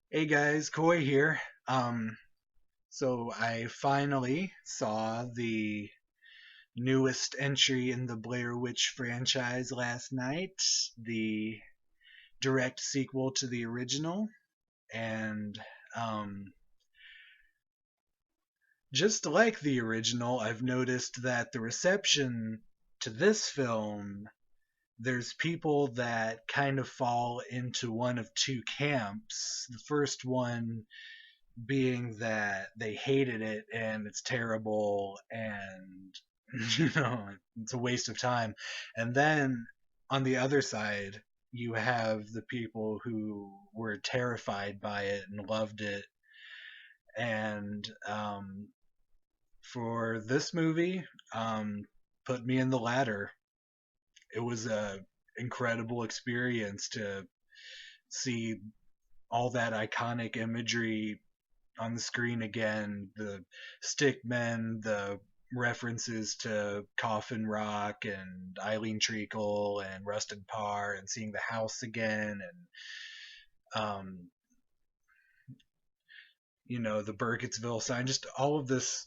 Hey guys, Koi here. So I finally saw the newest entry in the Blair Witch franchise last night, the direct sequel to the original, and um, just like the original, I've noticed that the reception to this film, there's people that kind of fall into one of two camps. The first one being that they hated it and it's terrible and it's a waste of time. And then on the other side, you have the people who were terrified by it and loved it. And for this movie, put me in the latter. It was a incredible experience to see all that iconic imagery on the screen again, the stick men, the references to Coffin Rock and Eileen Treacle and Rusted Parr, and seeing the house again, and the Burkittsville sign, just all of this,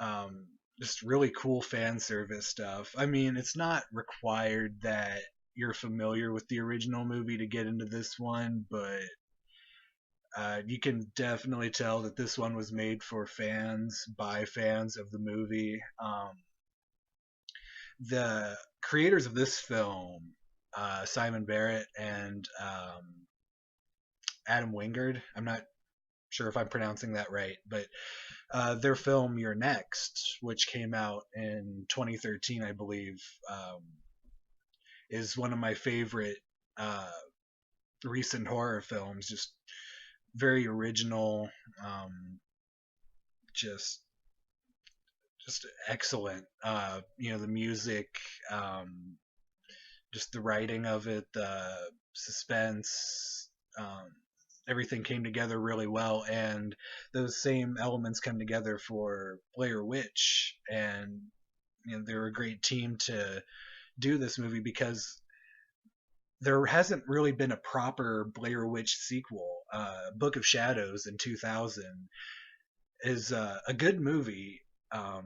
um, just really cool fan service stuff. I mean, it's not required that you're familiar with the original movie to get into this one, but you can definitely tell that this one was made for fans by fans of the movie. The creators of this film, Simon Barrett and Adam Wingard, I'm not sure if I'm pronouncing that right, but their film You're Next, which came out in 2013, I believe, is one of my favorite uh, recent horror films. Just very original, just just excellent. The music, um, just the writing of it, the suspense, everything came together really well, and those same elements come together for Blair Witch, and they're a great team to do this movie because there hasn't really been a proper Blair Witch sequel. Book of Shadows in 2000 is a good movie. I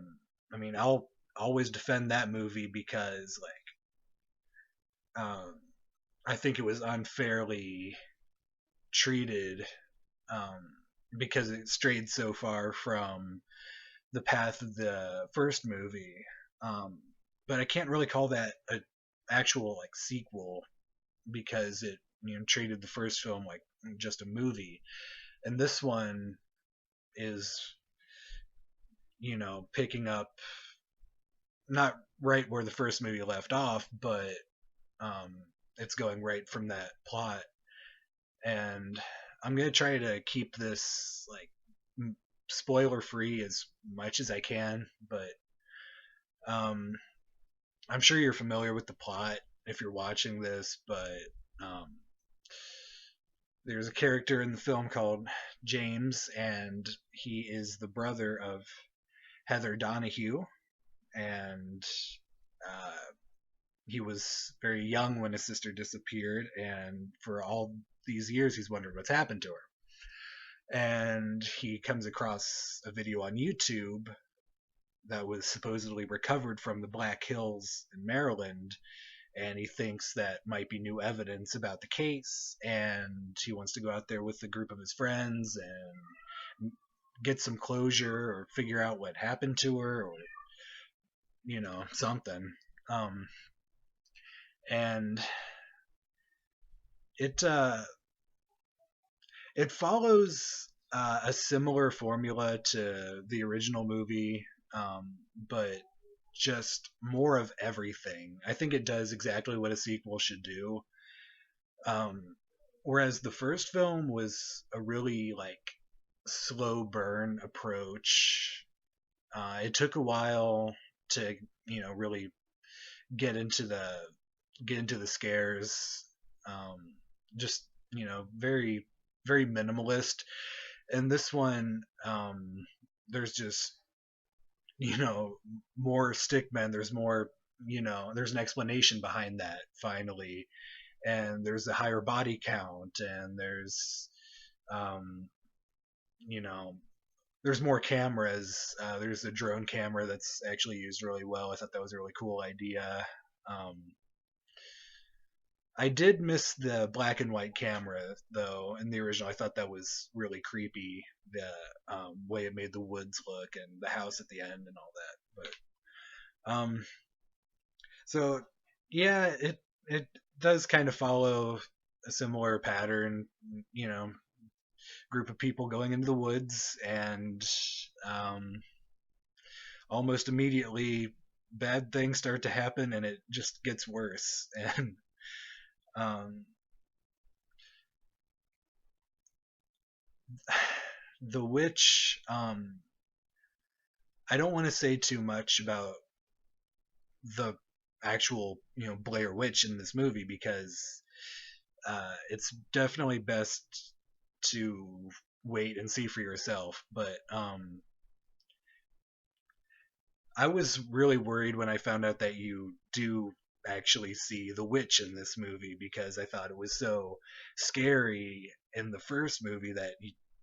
mean, I'll always defend that movie because, um, I think it was unfairly treated, um, because it strayed so far from the path of the first movie. Um, but I can't really call that a actual sequel because it treated the first film like just a movie, and this one is picking up not right where the first movie left off, but um, it's going right from that plot. And I'm gonna try to keep this spoiler free as much as I can, but um, I'm sure you're familiar with the plot if you're watching this. But um, there's a character in the film called James, and he is the brother of Heather Donahue, and uh, he was very young when his sister disappeared, and for all these years he's wondered what's happened to her. And he comes across a video on YouTube that was supposedly recovered from the Black Hills in Maryland, and he thinks that might be new evidence about the case, and he wants to go out there with a group of his friends and get some closure or figure out what happened to her, or something. um and it it follows a similar formula to the original movie, but just more of everything. I think it does exactly what a sequel should do. Um, Whereas the first film was a really slow burn approach. It took a while to really get into the scares. Um, just very very minimalist. And this one, there's just more stickmen. There's more. There's an explanation behind that finally, and there's a higher body count, and there's Um, you know, there's more cameras. There's a drone camera that's actually used really well. I thought that was a really cool idea. Um, I did miss the black and white camera though in the original. I thought that was really creepy. The way it made the woods look and the house at the end and all that. But so yeah, it does kind of follow a similar pattern. You know, group of people going into the woods and um, almost immediately bad things start to happen and it just gets worse. And um, the witch, I don't want to say too much about the actual, Blair Witch in this movie because it's definitely best to wait and see for yourself. But I was really worried when I found out that you do actually see the witch in this movie because I thought it was so scary in the first movie that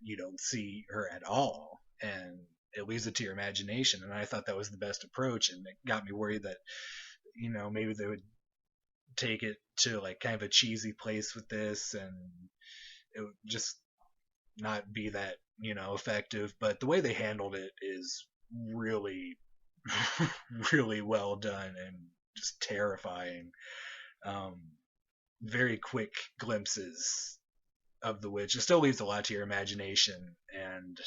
you don't see her at all, and it leaves it to your imagination. And I thought that was the best approach, and it got me worried that maybe they would take it to like kind of a cheesy place with this, and it would just not be that effective. But the way they handled it is really really well done and just terrifying. Um, very quick glimpses of the witch. It still leaves a lot to your imagination, and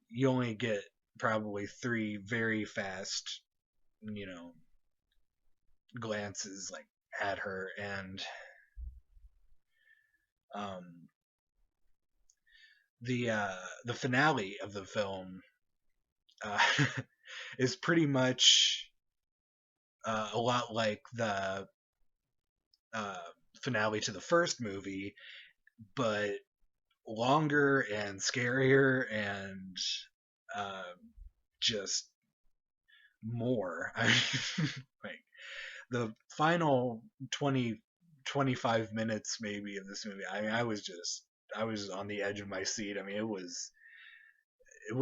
you only get probably three very fast, you know, glances like at her, and um, the finale of the film uh, is pretty much a lot like the uh, finale to the first movie, but longer and scarier and uh, just more. I mean, like the final 20-25 minutes maybe of this movie. I mean, I was on the edge of my seat. I mean, it was it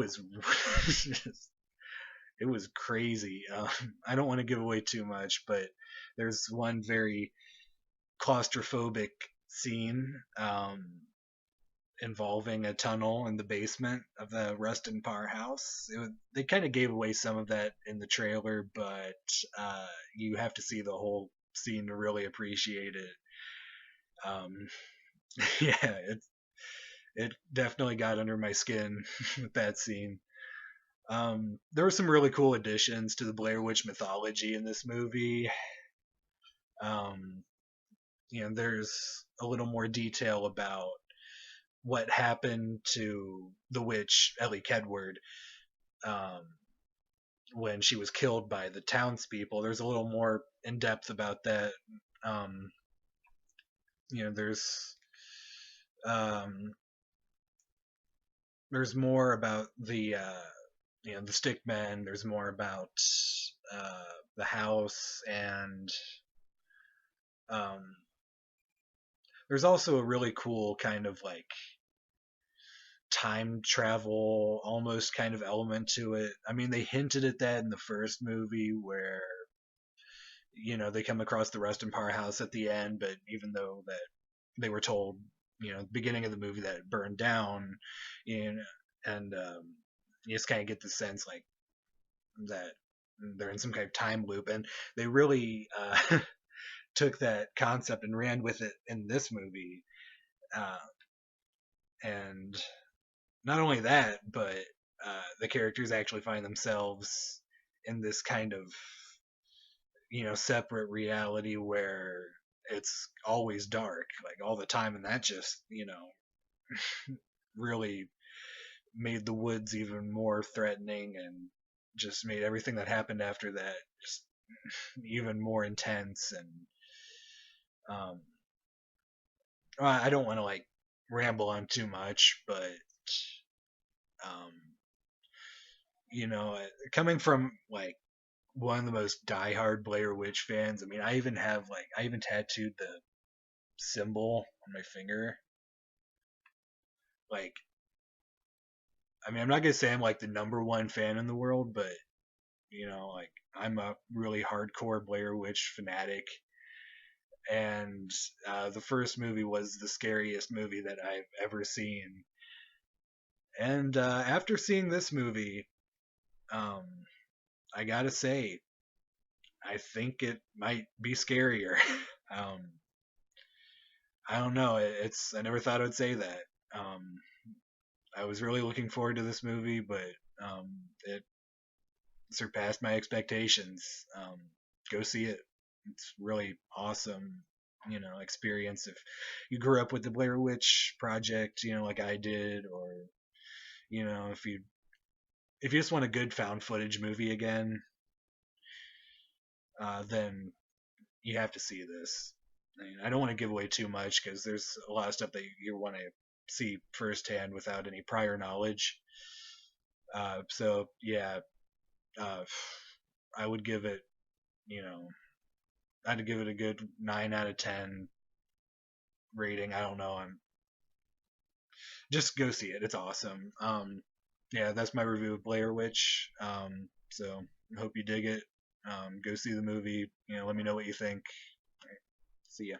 was crazy. I don't want to give away too much, but there's one very claustrophobic scene involving a tunnel in the basement of the Rustin Parr house. They kind of gave away some of that in the trailer, but you have to see the whole scene to really appreciate it. Um, yeah, it definitely got under my skin with that scene. There were some really cool additions to the Blair Witch mythology in this movie. Um, there's a little more detail about what happened to the witch Ellie Kedward um, when she was killed by the townspeople. There's a little more in depth about that. Um, there's um, there's more about the stick men. There's more about the house, and um, there's also a really cool kind of like time travel almost kind of element to it. I mean, they hinted at that in the first movie where they come across the Rustin Parr house at the end, but even though that they were told, at the beginning of the movie that it burned down, you know, and you just kind of get the sense like that they're in some kind of time loop, and they really took that concept and ran with it in this movie. Uh, and not only that, but the characters actually find themselves in this kind of separate reality where it's always dark like all the time, and that just really made the woods even more threatening and just made everything that happened after that just even more intense. And um I don't want to like ramble on too much, but um coming from like one of the most diehard Blair Witch fans. I mean, I even tattooed the symbol on my finger. like, I mean, I'm not gonna say I'm like the number one fan in the world, but like I'm a really hardcore Blair Witch fanatic, and the first movie was the scariest movie that I've ever seen. And after seeing this movie, um, I gotta say, I think it might be scarier. um, I don't know. It's I never thought I'd say that. Um, I was really looking forward to this movie, but it surpassed my expectations. Go see it. It's really awesome, experience. If you grew up with the Blair Witch Project, like I did, or if you just want a good found footage movie again, then you have to see this. I mean, I don't want to give away too much because there's a lot of stuff that you want to see firsthand without any prior knowledge. So yeah, uh, I would give it, you know, I'd give it a good 9 out of 10 rating. I don't know. I'm just go see it. It's awesome. Yeah, that's my review of Blair Witch. So I hope you dig it. Go see the movie. Let me know what you think. All right, see ya.